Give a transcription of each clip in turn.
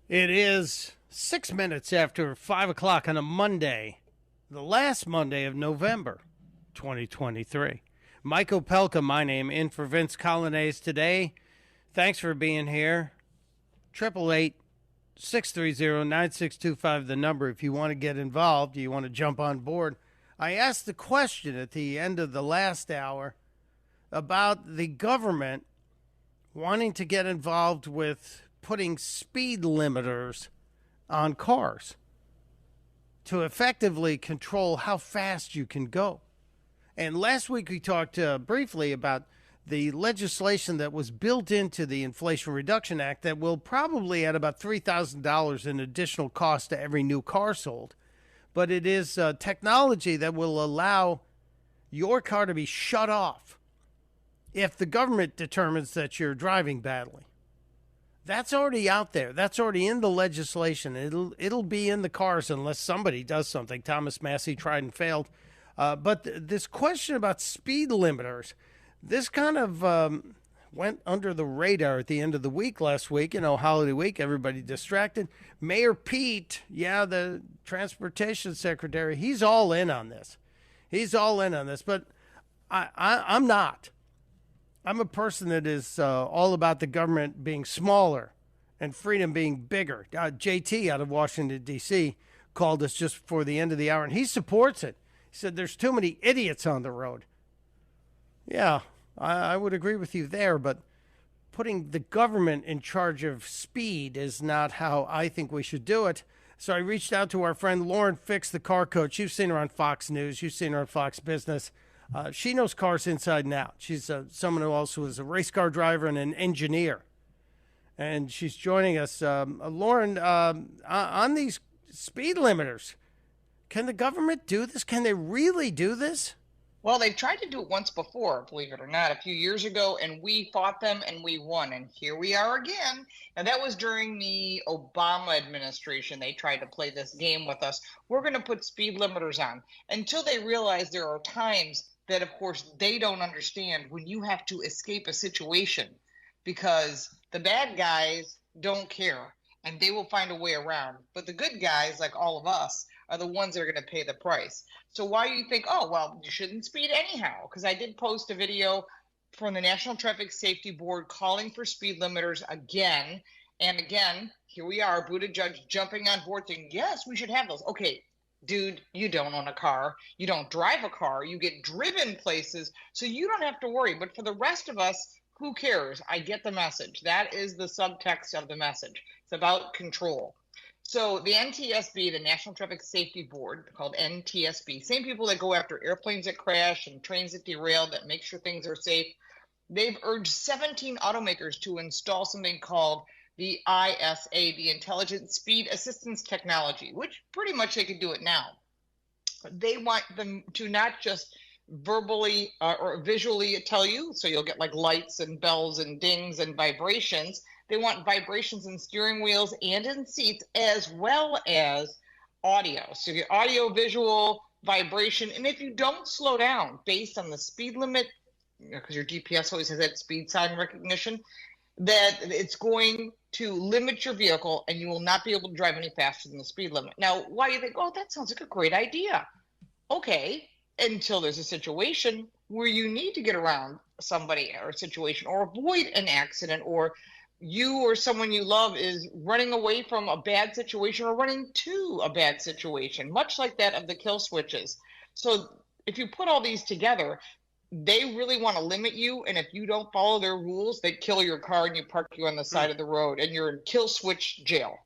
It is 6 minutes after 5 o'clock on a Monday, the last Monday of November 2023. Mike Opelka, my name, in for Vince Coglianese today. Thanks for being here. 888-630-9625, the number if you want to get involved, you want to jump on board. I asked the question at the end of the last hour about the government wanting to get involved with putting speed limiters on cars to effectively control how fast you can go. And last week we talked briefly about the legislation that was built into the Inflation Reduction Act that will probably add about $3,000 in additional cost to every new car sold. But it is technology that will allow your car to be shut off if the government determines that you're driving badly. That's already out there. That's already in the legislation. It'll be in the cars unless somebody does something. Thomas Massey tried and failed. But this question about speed limiters, this kind of went under the radar at the end of the week last week. You know, holiday week, everybody distracted. Mayor Pete, the transportation secretary, he's all in on this. But I'm not. I'm a person that is all about the government being smaller and freedom being bigger. JT out of Washington, D.C. called us just before the end of the hour, and he supports it. He said there's too many idiots on the road. Yeah, I would agree with you there, but putting the government in charge of speed is not how I think we should do it. So I reached out to our friend Lauren Fix, the car coach. You've seen her on Fox News. You've seen her on Fox Business. She knows cars inside and out. She's someone who also is a race car driver and an engineer. And she's joining us. Lauren, on these speed limiters, can the government do this? Can they really do this? Well, they've tried to do it once before, believe it or not, a few years ago, and we fought them and we won. And here we are again. And that was during the Obama administration. They tried to play this game with us. We're going to put speed limiters on until they realize there are times that, of course, they don't understand when you have to escape a situation, because the bad guys don't care and they will find a way around. But the good guys, like all of us, are the ones that are going to pay the price. So why you think, oh, well, you shouldn't speed anyhow? Because I did post a video from the National Traffic Safety Board calling for speed limiters again. And again, here we are, Buttigieg jumping on board saying, yes, we should have those. Okay, dude, you don't own a car. You don't drive a car. You get driven places, so you don't have to worry. But for the rest of us, who cares? I get the message. That is the subtext of the message. It's about control. So the NTSB, the National Traffic Safety Board, called NTSB, same people that go after airplanes that crash and trains that derail, that make sure things are safe, they've urged 17 automakers to install something called the ISA, the Intelligent Speed Assistance Technology, which pretty much they could do it now. They want them to not just verbally or visually tell you, so you'll get like lights and bells and dings and vibrations. They want vibrations in steering wheels and in seats, as well as audio. So you get audio, visual, vibration. And if you don't slow down based on the speed limit, because your GPS always has that speed sign recognition, that it's going to limit your vehicle and you will not be able to drive any faster than the speed limit. Now, why do you think, oh, that sounds like a great idea? Okay, until there's a situation where you need to get around somebody or a situation or avoid an accident, or you or someone you love is running away from a bad situation or running to a bad situation, much like that of the kill switches. So if you put all these together, they really want to limit you. And if you don't follow their rules, they kill your car and you park you on the side of the road and you're in kill switch jail.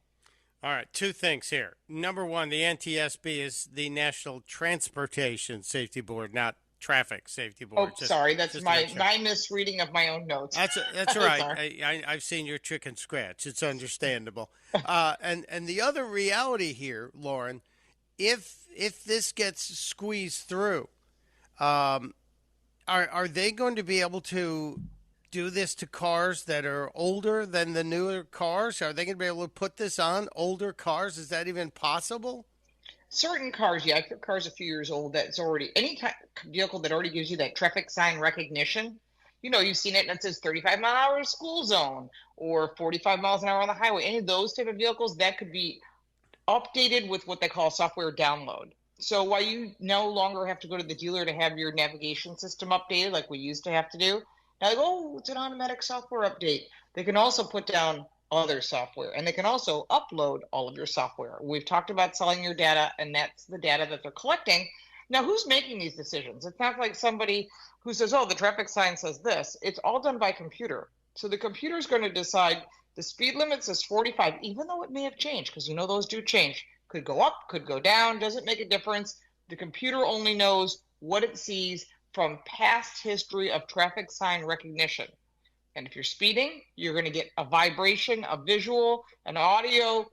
All right, two things here. Number one, the NTSB is the National Transportation Safety Board, not Traffic Safety Board. Oh, sorry, that's my misreading of my own notes. That's all right. I've seen your chicken scratch. It's understandable. And the other reality here, Lauren, if this gets squeezed through, are they going to be able to do this to cars that are older than the newer cars? Are they going to be able to put this on older cars? Is that even possible? Certain cars, yeah. If your car's a few years old, that's already any vehicle that already gives you that traffic sign recognition, you've seen it and it says 35-mile-an-hour school zone or 45 miles an hour on the highway. Any of those type of vehicles, that could be updated with what they call software download. So while you no longer have to go to the dealer to have your navigation system updated like we used to have to do, now they go, oh, it's an automatic software update. They can also put down other software, and they can also upload all of your software. We've talked about selling your data, and that's the data that they're collecting. Now, who's making these decisions? It's not like somebody who says, oh, the traffic sign says this. It's all done by computer. So the computer is going to decide the speed limit says 45, even though it may have changed, because those do change. Could go up, could go down, doesn't make a difference. The computer only knows what it sees from past history of traffic sign recognition. And if you're speeding, you're going to get a vibration, a visual, an audio.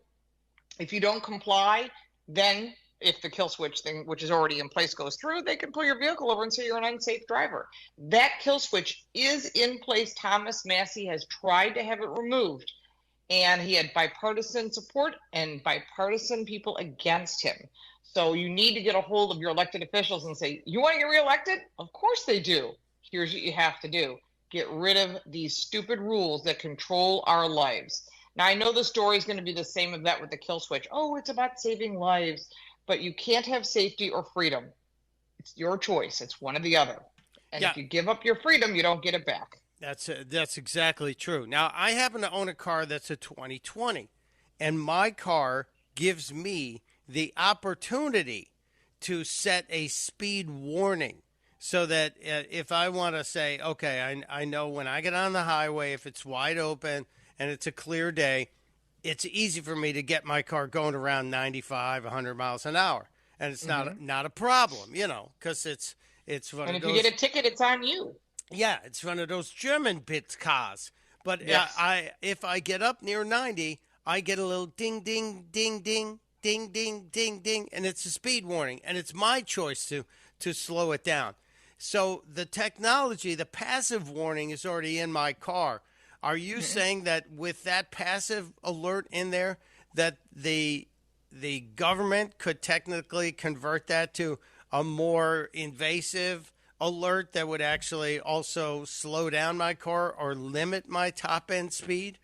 If you don't comply, then if the kill switch thing, which is already in place, goes through, they can pull your vehicle over and say you're an unsafe driver. That kill switch is in place. Thomas Massie has tried to have it removed, and he had bipartisan support and bipartisan people against him. So you need to get a hold of your elected officials and say, you want to get reelected? Of course they do. Here's what you have to do. Get rid of these stupid rules that control our lives. Now, I know the story is going to be the same of that with the kill switch. Oh, it's about saving lives. But you can't have safety or freedom. It's your choice. It's one or the other. And if you give up your freedom, you don't get it back. That's exactly true. Now, I happen to own a car that's a 2020, and my car gives me the opportunity to set a speed warning so that if I want to say, okay, I know when I get on the highway, if it's wide open and it's a clear day, it's easy for me to get my car going around 95, 100 miles an hour. And it's not a problem, because it's one and of if those, you get a ticket, it's on you. Yeah, it's one of those German bit cars. But yes. If I get up near 90, I get a little ding, ding, ding, ding, ding, ding, ding, ding, and it's a speed warning. And it's my choice to slow it down. So the technology, the passive warning is already in my car. Are you saying that with that passive alert in there, that the government could technically convert that to a more invasive alert that would actually also slow down my car or limit my top end speed?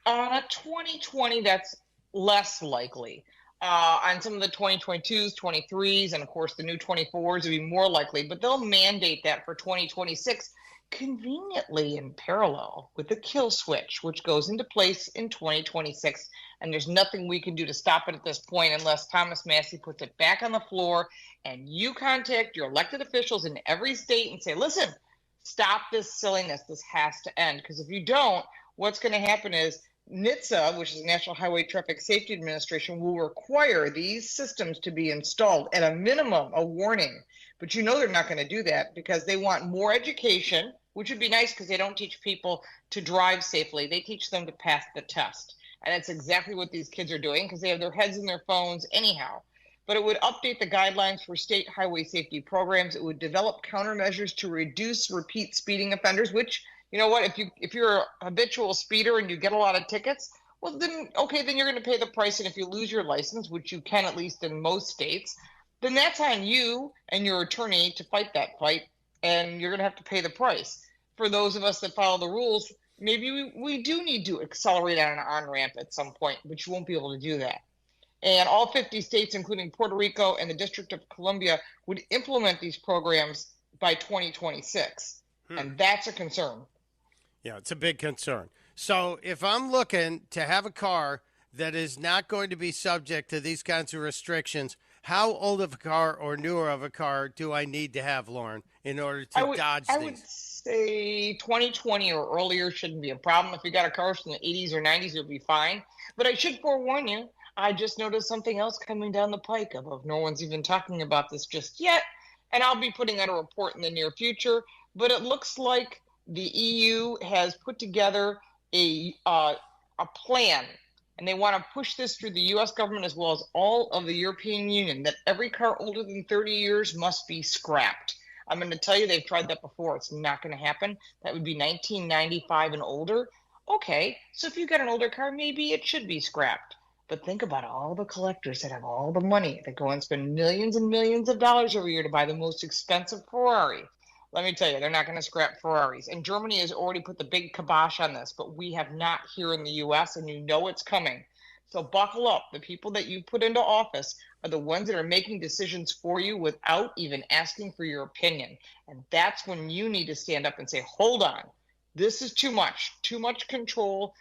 On a 2020, that's less likely. On some of the 2022s, 23s, and of course the new 24s would be more likely, but they'll mandate that for 2026 conveniently in parallel with the kill switch, which goes into place in 2026. And there's nothing we can do to stop it at this point unless Thomas Massie puts it back on the floor and you contact your elected officials in every state and say, listen, stop this silliness. This has to end. Because if you don't, what's going to happen is NHTSA, which is National Highway Traffic Safety Administration, will require these systems to be installed at a minimum, a warning. But they're not going to do that because they want more education, which would be nice because they don't teach people to drive safely. They teach them to pass the test. And that's exactly what these kids are doing because they have their heads in their phones anyhow. But it would update the guidelines for state highway safety programs. It would develop countermeasures to reduce repeat speeding offenders, which, you know what, if you're a habitual speeder and you get a lot of tickets, well, then you're going to pay the price. And if you lose your license, which you can at least in most states, then that's on you and your attorney to fight that fight, and you're going to have to pay the price. For those of us that follow the rules, maybe we do need to accelerate on an on-ramp at some point, but you won't be able to do that. And all 50 states, including Puerto Rico and the District of Columbia, would implement these programs by 2026. And that's a concern. Yeah, it's a big concern. So if I'm looking to have a car that is not going to be subject to these kinds of restrictions, how old of a car or newer of a car do I need to have, Lauren, in order to dodge these? I would say 2020 or earlier shouldn't be a problem. If you got a car from the 80s or 90s, you'll be fine. But I should forewarn you, I just noticed something else coming down the pike. No one's even talking about this just yet. And I'll be putting out a report in the near future. But it looks like the EU has put together a plan, and they want to push this through the U.S. government as well as all of the European Union, that every car older than 30 years must be scrapped. I'm going to tell you, they've tried that before. It's not going to happen. That would be 1995 and older. Okay, so if you got an older car, maybe it should be scrapped. But think about all the collectors that have all the money that go and spend millions and millions of dollars every year to buy the most expensive Ferrari, let me tell you, they're not going to scrap Ferraris. And Germany has already put the big kibosh on this, but we have not here in the U.S., and you know it's coming. So buckle up. The people that you put into office are the ones that are making decisions for you without even asking for your opinion. And that's when you need to stand up and say, hold on, this is too much control.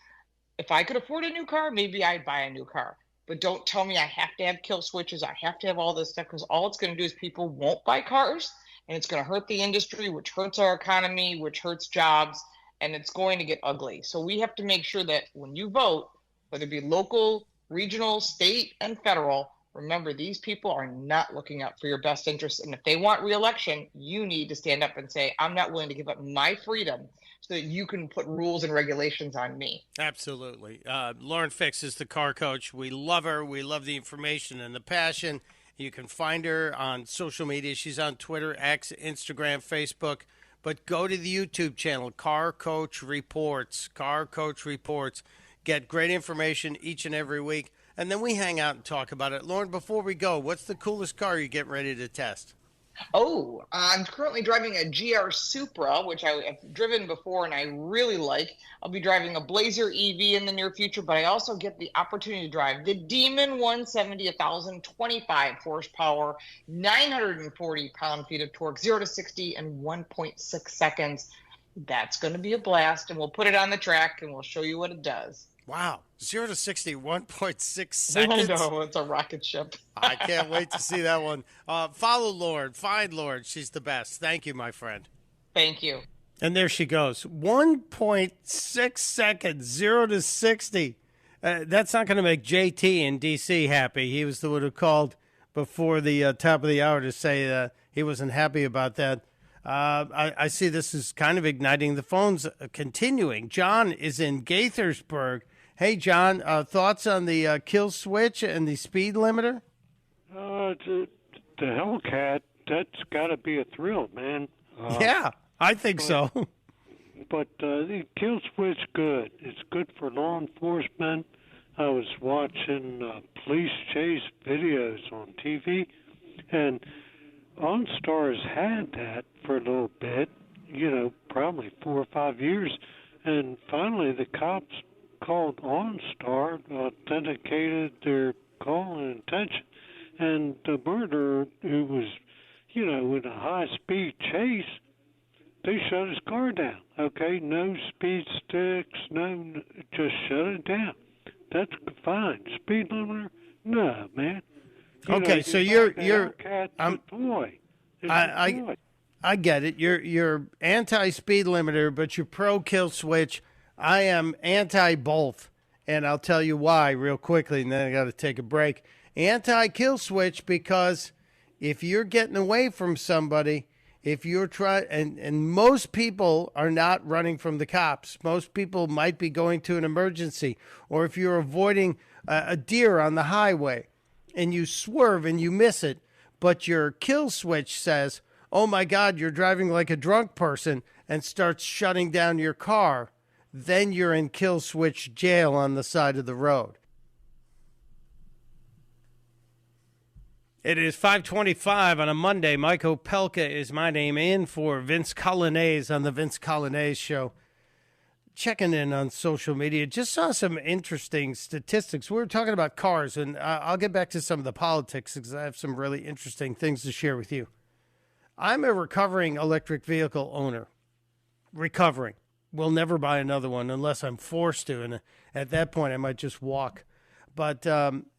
If I could afford a new car, maybe I'd buy a new car. But don't tell me I have to have kill switches. I have to have all this stuff, because all it's going to do is people won't buy cars, and it's going to hurt the industry, which hurts our economy, which hurts jobs, and it's going to get ugly. So we have to make sure that when you vote, whether it be local, regional, state, and federal, remember these people are not looking out for your best interests. And if they want re-election, you need to stand up and say, I'm not willing to give up my freedom so that you can put rules and regulations on me. Absolutely. Lauren Fix is the car coach. We love her. We love the information and the passion. You can find her on social media. She's on Twitter, X, Instagram, Facebook. But go to the YouTube channel, Car Coach Reports. Car Coach Reports. Get great information each and every week. And then we hang out and talk about it. Lauren, before we go, what's the coolest car you're getting ready to test? Oh, I'm currently driving a GR Supra, which I have driven before and I really like. I'll be driving a Blazer EV in the near future, but I also get the opportunity to drive the Demon 170, 1,025 horsepower, 940 pound-feet of torque, 0 to 60 in 1.6 seconds. That's going to be a blast, and we'll put it on the track and we'll show you what it does. Wow. 0 to 60, 1.6 seconds. I know, it's a rocket ship. I can't wait to see that one. Follow Lauren. Find Lauren. She's the best. Thank you, my friend. Thank you. And there she goes. 1.6 seconds, 0 to 60. That's not going to make JT in D.C. happy. He was the one who called before the top of the hour to say he wasn't happy about that. I see this is kind of igniting the phones, continuing. John is in Gaithersburg. Hey, John, thoughts on the kill switch and the speed limiter? The Hellcat, that's got to be a thrill, man. Yeah, I think so. But the kill switch, good. It's good for law enforcement. I was watching police chase videos on TV, and OnStar's had that for a little bit, probably 4 or 5 years. And finally, the cops called OnStar, authenticated their call and intention. And the murderer, who was, in a high-speed chase, they shut his car down, okay? No speed sticks, just shut it down. That's fine. Speed limiter? No, man. Okay, so you're I get it. You're anti-speed limiter, but you're pro-kill switch. I am anti-both, and I'll tell you why real quickly, and then I got to take a break. Anti-kill switch because if you're getting away from somebody, if you're trying, and most people are not running from the cops. Most people might be going to an emergency, or if you're avoiding a deer on the highway, and you swerve and you miss it, but your kill switch says, oh my God, you're driving like a drunk person, and starts shutting down your car, then you're in kill switch jail on the side of the road. It is 5:25 on a Monday. Mike Opelka is my name, in for Vince Coglianese on the Vince Coglianese Show. Checking in on social media, just saw some interesting statistics. We were talking about cars, and I'll get back to some of the politics because I have some really interesting things to share with you. I'm a recovering electric vehicle owner. Recovering. Will never buy another one unless I'm forced to, and at that point I might just walk. But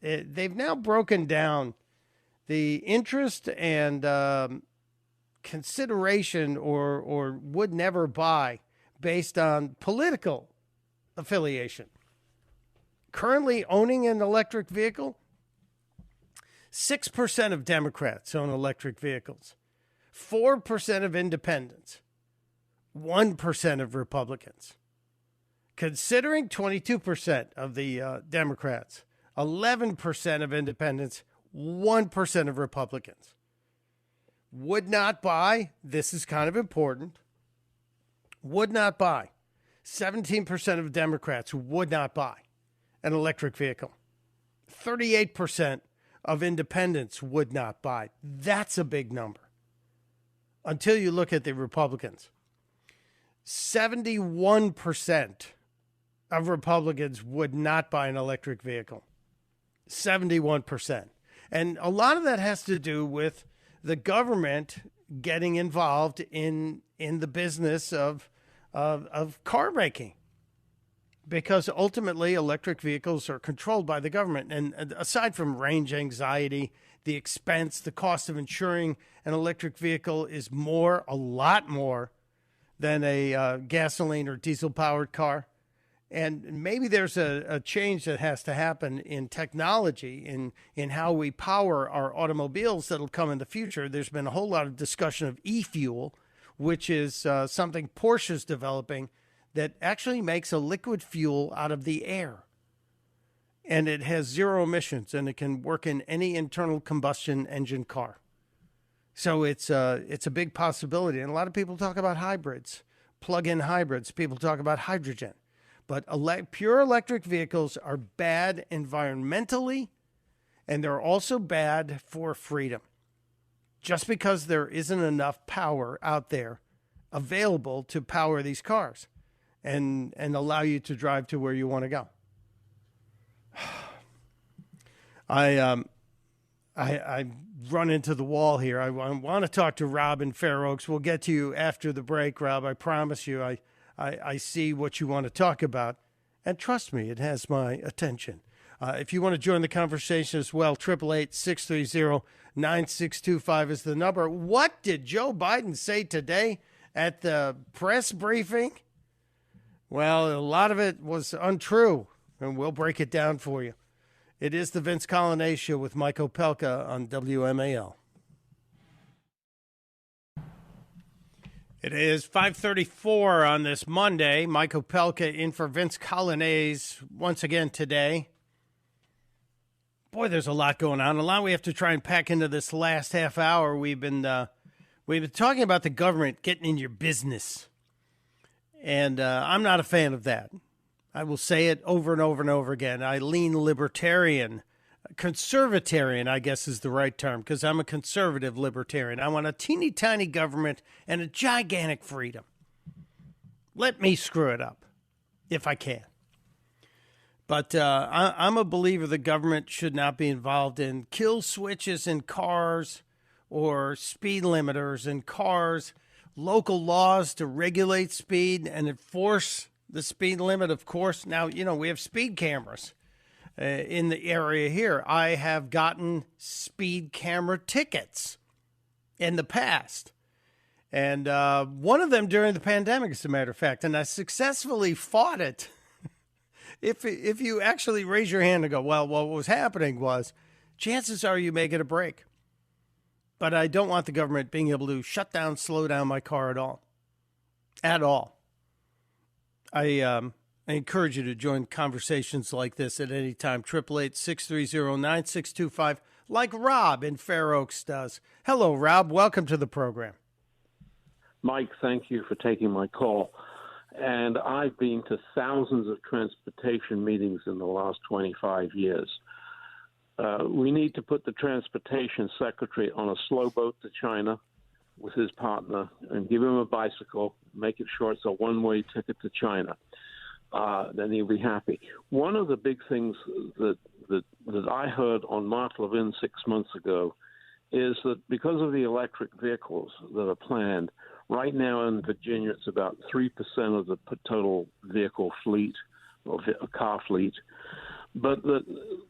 they've now broken down the interest and consideration or would never buy based on political affiliation. Currently owning an electric vehicle, 6% of Democrats own electric vehicles, 4% of independents, 1% of Republicans. Considering 22% of the Democrats, 11% of independents, 1% of Republicans. Would not buy, this is kind of important, would not buy. 17% of Democrats would not buy an electric vehicle. 38% of independents would not buy. That's a big number. until you look at the Republicans. 71% of Republicans would not buy an electric vehicle. 71%. And a lot of that has to do with the government getting involved in the business of car making. Because ultimately, electric vehicles are controlled by the government. And aside from range anxiety, the expense, the cost of insuring an electric vehicle is a lot more than a gasoline or diesel-powered car. And maybe there's a change that has to happen in technology, in how we power our automobiles that'll come in the future. There's been a whole lot of discussion of e-fuel, which is something Porsche's developing that actually makes a liquid fuel out of the air. And it has zero emissions, and it can work in any internal combustion engine car. So it's a big possibility. And a lot of people talk about hybrids, plug-in hybrids. People talk about hydrogen. But pure electric vehicles are bad environmentally, and they're also bad for freedom. Just because there isn't enough power out there available to power these cars and allow you to drive to where you want to go. I run into the wall here. I want to talk to Rob in Fair Oaks. We'll get to you after the break, Rob. I promise you. I see what you want to talk about, and trust me, it has my attention. If you want to join the conversation as well, 888-630-9625 is the number. What did Joe Biden say today at the press briefing? Well, a lot of it was untrue, and we'll break it down for you. It is the Vince Coglianese Show with Mike Opelka on WMAL. It is 5:34 on this Monday. Mike Opelka in for Vince Coglianese once again today. Boy, there's a lot going on. A lot we have to try and pack into this last half hour. We've been talking about the government getting in your business, and I'm not a fan of that. I will say it over and over and over again. I lean libertarian. Conservatarian, I guess, is the right term, because I'm a conservative libertarian. I want a teeny tiny government and a gigantic freedom. Let me screw it up, if I can. But I'm a believer the government should not be involved in kill switches in cars or speed limiters in cars, local laws to regulate speed and enforce the speed limit, of course. Now, we have speed cameras in the area here. I have gotten speed camera tickets in the past. And one of them during the pandemic, as a matter of fact, and I successfully fought it. If you actually raise your hand and go, well, what was happening was, chances are you may get a break. But I don't want the government being able to shut down, slow down my car at all. At all. I encourage you to join conversations like this at any time. 888-630-9625, like Rob in Fair Oaks does. Hello, Rob. Welcome to the program. Mike, thank you for taking my call. And I've been to thousands of transportation meetings in the last 25 years. We need to put the transportation secretary on a slow boat to China with his partner and give him a bicycle, make it sure it's a one-way ticket to China. Then he'll be happy. One of the big things that I heard on Mark Levin 6 months ago is that because of the electric vehicles that are planned, right now in Virginia it's about 3% of the total vehicle fleet or car fleet, but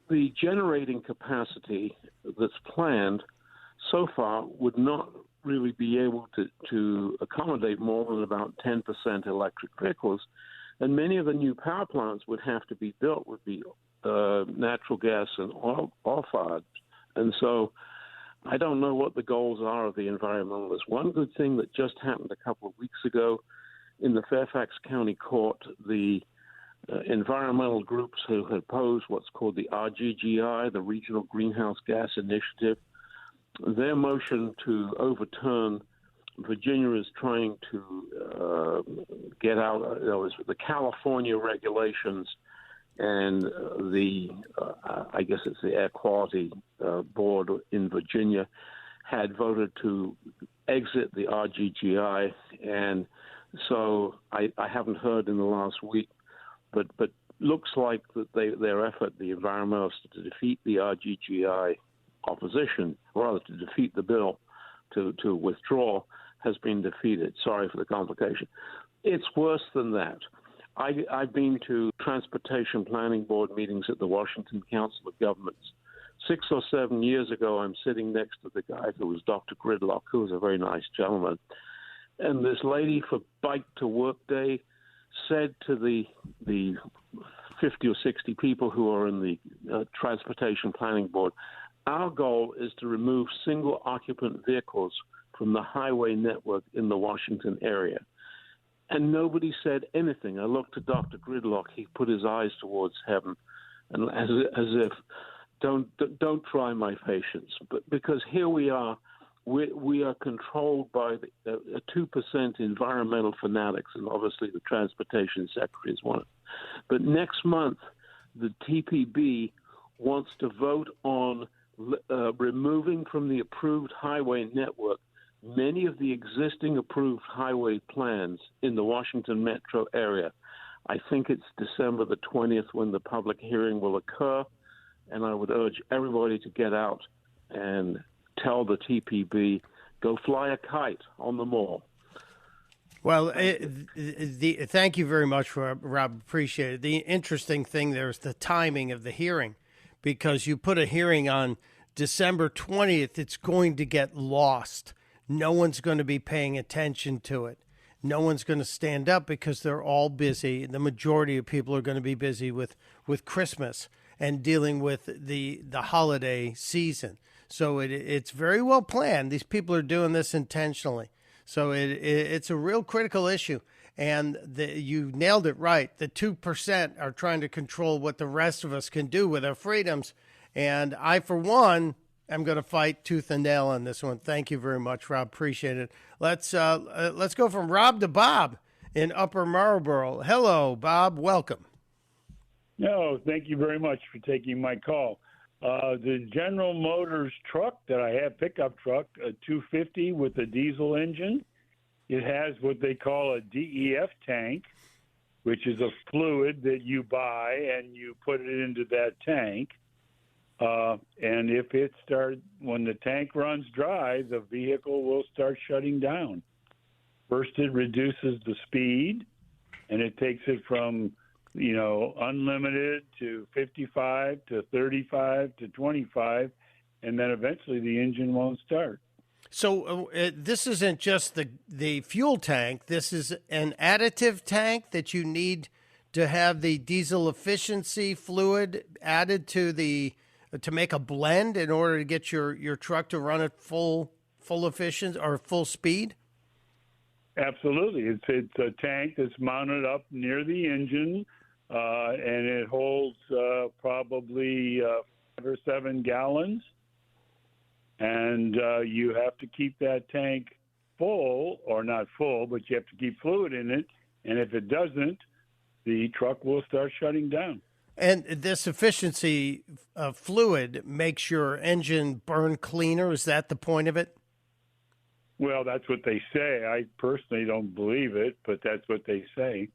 the generating capacity that's planned so far would not really be able to accommodate more than about 10% electric vehicles. And many of the new power plants would have to be built would be natural gas and oil-fired. And so I don't know what the goals are of the environmentalists. One good thing that just happened a couple of weeks ago in the Fairfax County Court, the environmental groups who had opposed what's called the RGGI, the Regional Greenhouse Gas Initiative, their motion to overturn Virginia is trying to get out the California regulations and I guess it's the Air Quality Board in Virginia had voted to exit the RGGI, and so I haven't heard in the last week, but looks like that their effort, the environmentalists, to defeat the RGGI opposition, or rather to defeat the bill to withdraw, has been defeated. Sorry for the complication. It's worse than that. I've been to Transportation Planning Board meetings at the Washington Council of Governments. 6 or 7 years ago, I'm sitting next to the guy who was Dr. Gridlock, who was a very nice gentleman. And this lady for Bike to Work Day said to the 50 or 60 people who are in the Transportation Planning Board, our goal is to remove single-occupant vehicles from the highway network in the Washington area. And nobody said anything. I looked at Dr. Gridlock. He put his eyes towards heaven, and as if, don't try my patience. But because here we are controlled by a 2% environmental fanatics, and obviously the transportation secretary is one. But next month, the TPB wants to vote on removing from the approved highway network many of the existing approved highway plans in the Washington metro area. I think it's December the 20th when the public hearing will occur, and I would urge everybody to get out and tell the TPB, go fly a kite on the mall. Well, thank you very much, Rob. Appreciate it. The interesting thing there is the timing of the hearing, because you put a hearing on December 20th, it's going to get lost. No one's going to be paying attention to it. No one's going to stand up because they're all busy. The majority of people are going to be busy with Christmas and dealing with the holiday season. So it's very well planned. These people are doing this intentionally. So it's a real critical issue. And you nailed it right. The 2% are trying to control what the rest of us can do with our freedoms. And I, for one, am going to fight tooth and nail on this one. Thank you very much, Rob. Appreciate it. Let's go from Rob to Bob in Upper Marlboro. Hello, Bob. Welcome. No, thank you very much for taking my call. The General Motors truck that I have, pickup truck, a 250 with a diesel engine, it has what they call a DEF tank, which is a fluid that you buy and you put it into that tank. And if when the tank runs dry, the vehicle will start shutting down. First, it reduces the speed, and it takes it from, unlimited to 55 to 35 to 25, and then eventually the engine won't start. So this isn't just the fuel tank. This is an additive tank that you need to have the diesel efficiency fluid added to make a blend in order to get your truck to run at full efficiency or full speed? Absolutely. It's a tank that's mounted up near the engine, and it holds probably 5 or 7 gallons. And you have to keep that tank full, or not full, but you have to keep fluid in it. And if it doesn't, the truck will start shutting down. And this efficiency fluid makes your engine burn cleaner. Is that the point of it? Well, that's what they say. I personally don't believe it, but that's what they say.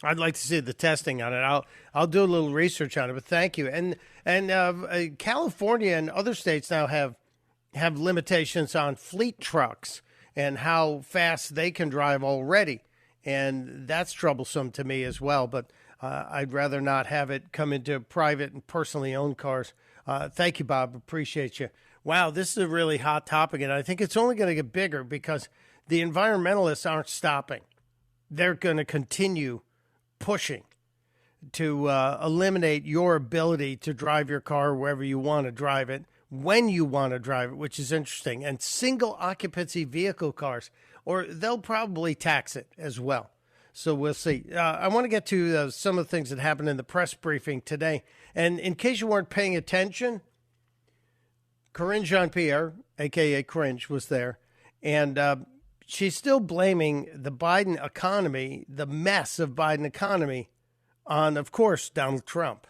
I'd like to see the testing on it. I'll do a little research on it. But thank you. And California and other states now have limitations on fleet trucks and how fast they can drive already, and that's troublesome to me as well. But I'd rather not have it come into private and personally owned cars. Thank you, Bob. Appreciate you. Wow, this is a really hot topic, and I think it's only going to get bigger because the environmentalists aren't stopping. They're going to continue pushing to eliminate your ability to drive your car wherever you want to drive it, when you want to drive it, which is interesting. And single occupancy vehicle cars, or they'll probably tax it as well. So we'll see. I want to get to some of the things that happened in the press briefing today. And in case you weren't paying attention, Karinge Jean-Pierre, a.k.a. Cringe, was there. And she's still blaming the Biden economy, the mess of Biden economy, on, of course, Donald Trump.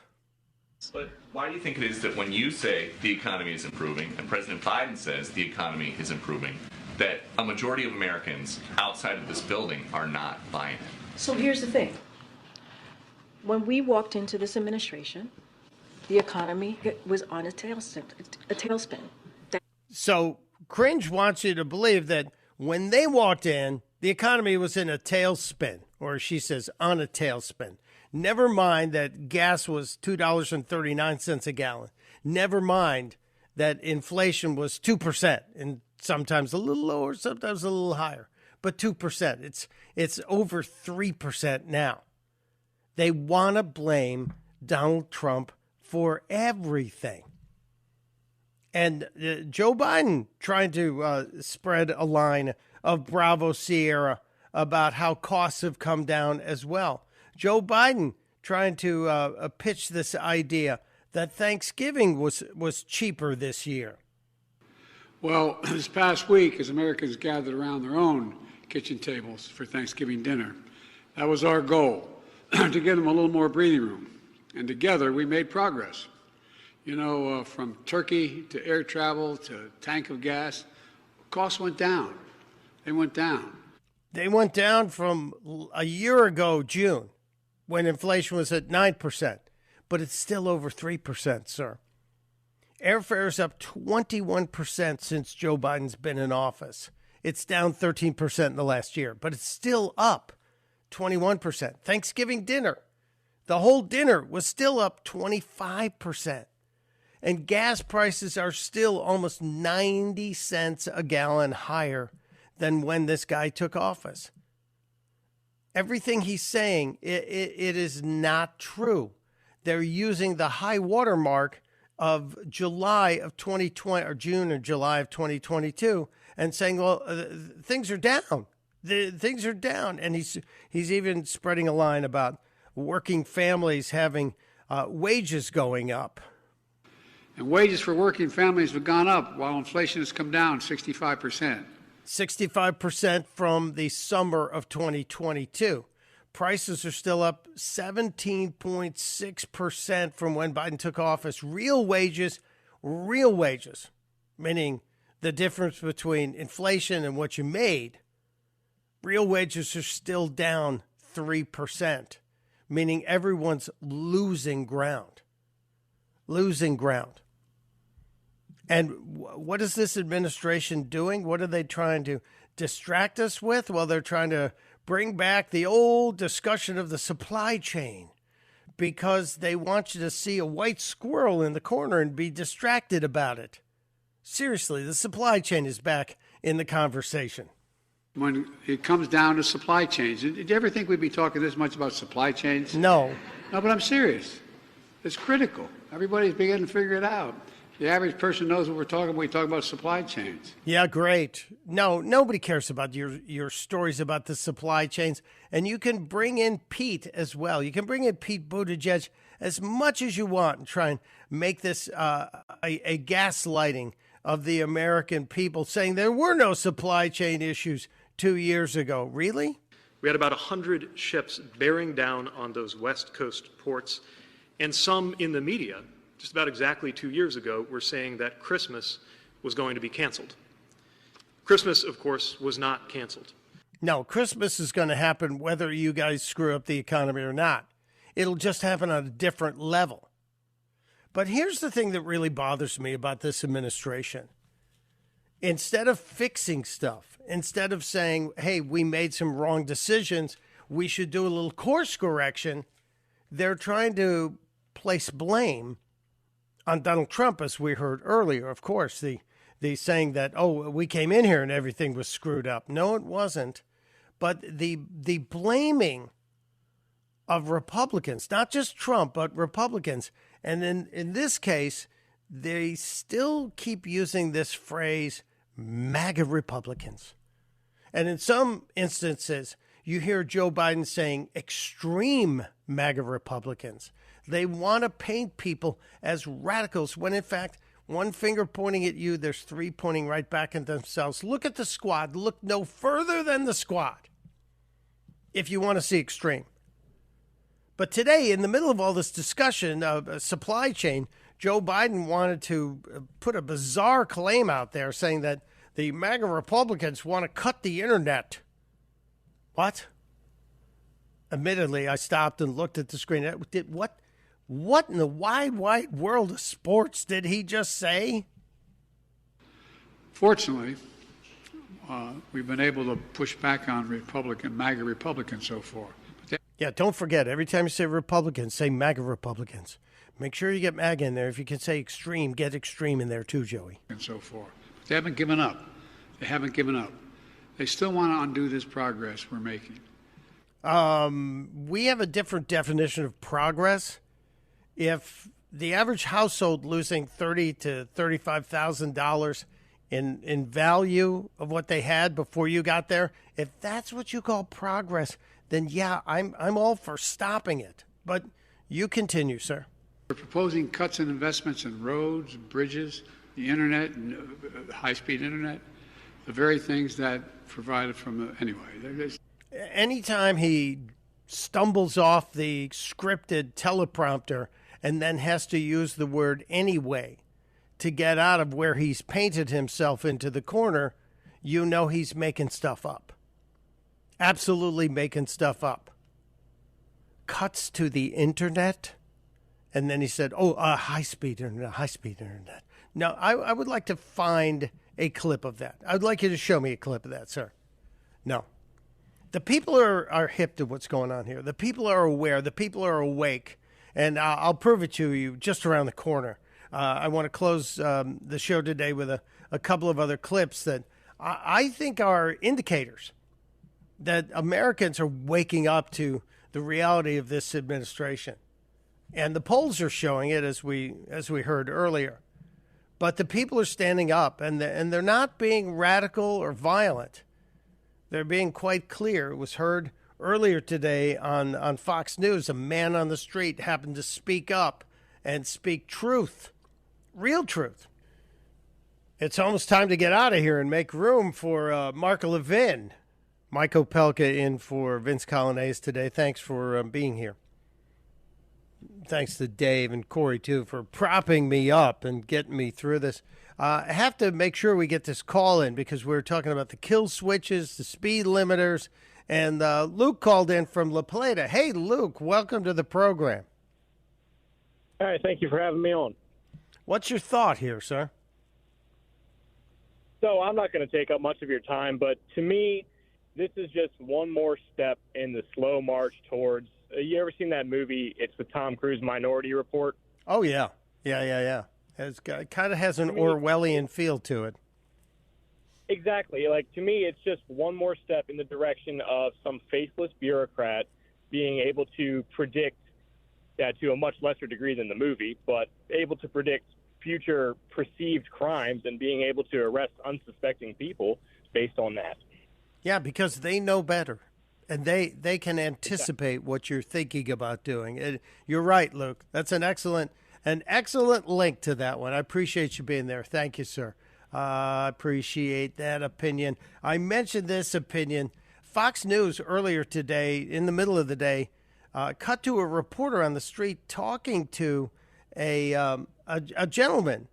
But why do you think it is that when you say the economy is improving and President Biden says the economy is improving, that a majority of Americans outside of this building are not buying it? So here's the thing. When we walked into this administration, the economy was on a tailspin. So Cringe wants you to believe that when they walked in, the economy was in a tailspin, or she says on a tailspin. Never mind that gas was $2.39 a gallon. Never mind that inflation was 2%, and sometimes a little lower, sometimes a little higher, but 2%. It's over 3% now. They want to blame Donald Trump for everything. And Joe Biden trying to spread a line of Bravo Sierra about how costs have come down as well. Joe Biden trying to pitch this idea that Thanksgiving was cheaper this year. Well, this past week, as Americans gathered around their own kitchen tables for Thanksgiving dinner, that was our goal, to give them a little more breathing room. And together, we made progress. You know, from turkey to air travel to tank of gas, costs went down. They went down. They went down from a year ago, June, when inflation was at 9%, but it's still over 3%, sir. Airfare is up 21% since Joe Biden's been in office. It's down 13% in the last year, but it's still up 21%. Thanksgiving dinner, the whole dinner was still up 25%. And gas prices are still almost 90 cents a gallon higher than when this guy took office. Everything he's saying, it is not true. They're using the high water mark of July of 2020 or June or July of 2022 and saying, well, things are down. Things are down. And he's even spreading a line about working families having wages going up. And wages for working families have gone up while inflation has come down 65%. 65% from the summer of 2022. Prices are still up 17.6% from when Biden took office. Real wages, meaning the difference between inflation and what you made, real wages are still down 3%, meaning everyone's losing ground. Losing ground. And what is this administration doing? What are they trying to distract us with? Well, they're trying to bring back the old discussion of the supply chain because they want you to see a white squirrel in the corner and be distracted about it. Seriously, the supply chain is back in the conversation. When it comes down to supply chains, did you ever think we'd be talking this much about supply chains? No. No, but I'm serious. It's critical. Everybody's beginning to figure it out. The average person knows what we're talking about when we talk about supply chains. Yeah, great. No, nobody cares about your stories about the supply chains. And you can bring in Pete as well. You can bring in Pete Buttigieg as much as you want and try and make this a gaslighting of the American people, saying there were no supply chain issues 2 years ago. Really? We had about 100 ships bearing down on those West Coast ports, and some in the media just about exactly 2 years ago were saying that Christmas was going to be canceled. Christmas, of course, was not canceled. No, Christmas is going to happen whether you guys screw up the economy or not. It'll just happen on a different level. But here's the thing that really bothers me about this administration. Instead of fixing stuff, instead of saying, hey, we made some wrong decisions, we should do a little course correction, they're trying to place blame on Donald Trump, as we heard earlier. Of course, the saying that, oh, we came in here and everything was screwed up. No, it wasn't. But the blaming of Republicans, not just Trump, but Republicans. And then in this case, they still keep using this phrase, MAGA Republicans. And in some instances, you hear Joe Biden saying extreme MAGA Republicans. They want to paint people as radicals when, in fact, one finger pointing at you, there's three pointing right back at themselves. Look at the squad. Look no further than the squad if you want to see extreme. But today, in the middle of all this discussion of a supply chain, Joe Biden wanted to put a bizarre claim out there saying that the MAGA Republicans want to cut the internet. What? Admittedly, I stopped and looked at the screen. What in the wide world of sports did he just say? Fortunately, we've been able to push back on MAGA Republicans so far. Yeah, don't forget, every time you say Republicans, say MAGA Republicans. Make sure you get MAGA in there. If you can say extreme, get extreme in there too, Joey. And so forth. But they haven't given up. They still want to undo this progress we're making. We have a different definition of progress. If the average household losing $30,000 to $35,000 in value of what they had before you got there, if that's what you call progress, then yeah, I'm all for stopping it. But you continue, sir. We're proposing cuts in investments in roads, bridges, the internet, and high-speed internet, the very things that provided from anyway. Anytime he stumbles off the scripted teleprompter and then has to use the word anyway to get out of where he's painted himself into the corner, you know he's making stuff up. Absolutely making stuff up. Cuts to the internet. And then he said, high-speed internet. Now, I would like to find a clip of that. I'd like you to show me a clip of that, sir. No. The people are hip to what's going on here. The people are aware. The people are awake. And I'll prove it to you just around the corner. I want to close the show today with a couple of other clips that I think are indicators that Americans are waking up to the reality of this administration. And the polls are showing it, as we heard earlier. But the people are standing up, and they're not being radical or violent. They're being quite clear. It was heard earlier today on Fox News. A man on the street happened to speak up and speak truth, real truth. It's almost time to get out of here and make room for Mark Levin. Mike Opelka in for Vince Coglianese today. Thanks for being here. Thanks to Dave and Corey, too, for propping me up and getting me through this. I have to make sure we get this call in because we're talking about the kill switches, the speed limiters, and Luke called in from La Plata. Hey, Luke, welcome to the program. All right, thank you for having me on. What's your thought here, sir? So I'm not going to take up much of your time, but to me, this is just one more step in the slow march towards you ever seen that movie? It's the Tom Cruise Minority Report. Oh, yeah. It kind of has an Orwellian feel to it. Exactly. Like, to me, it's just one more step in the direction of some faceless bureaucrat being able to predict, to a much lesser degree than the movie, but able to predict future perceived crimes and being able to arrest unsuspecting people based on that. Yeah, because they know better. And they can anticipate what you're thinking about doing. You're right, Luke. That's an excellent link to that one. I appreciate you being there. Thank you, sir. I appreciate that opinion. I mentioned this opinion. Fox News earlier today, in the middle of the day, cut to a reporter on the street talking to a gentleman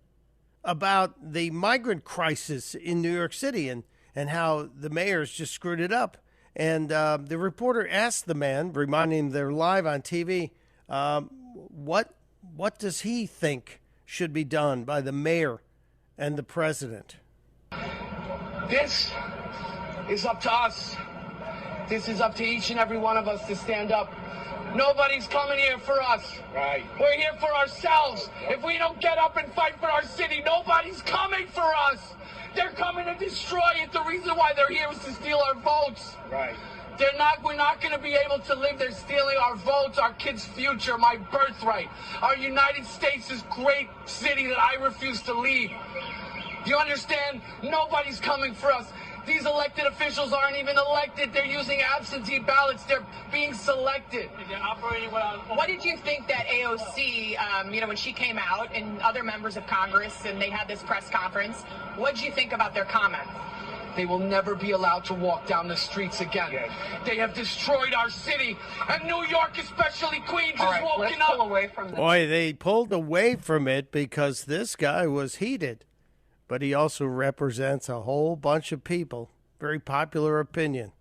about the migrant crisis in New York City and how the mayor's just screwed it up. And the reporter asked the man, reminding him they're live on TV, what does he think should be done by the mayor and the president? This is up to us. This is up to each and every one of us to stand up. Nobody's coming here for us. Right. We're here for ourselves. If we don't get up and fight for our city, nobody's coming for us. They're coming to destroy it. The reason why they're here is to steal our votes. Right. We're not going to be able to live. They're stealing our votes, our kids' future, my birthright. Our United States is great city that I refuse to leave. Do you understand? Nobody's coming for us. These elected officials aren't even elected. They're using absentee ballots. They're being selected. They're operating What did you think that AOC, when she came out and other members of Congress and they had this press conference, what did you think about their comments? They will never be allowed to walk down the streets again. Yes. They have destroyed our city, and New York, especially Queens, is woken up. Away from this. Boy, they pulled away from it because this guy was heated. But he also represents a whole bunch of people. Very popular opinion.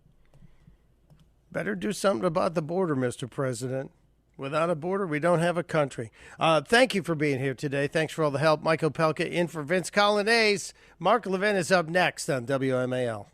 Better do something about the border, Mr. President. Without a border, we don't have a country. Thank you for being here today. Thanks for all the help. Mike Opelka in for Vince Coglianese. Mark Levin is up next on WMAL.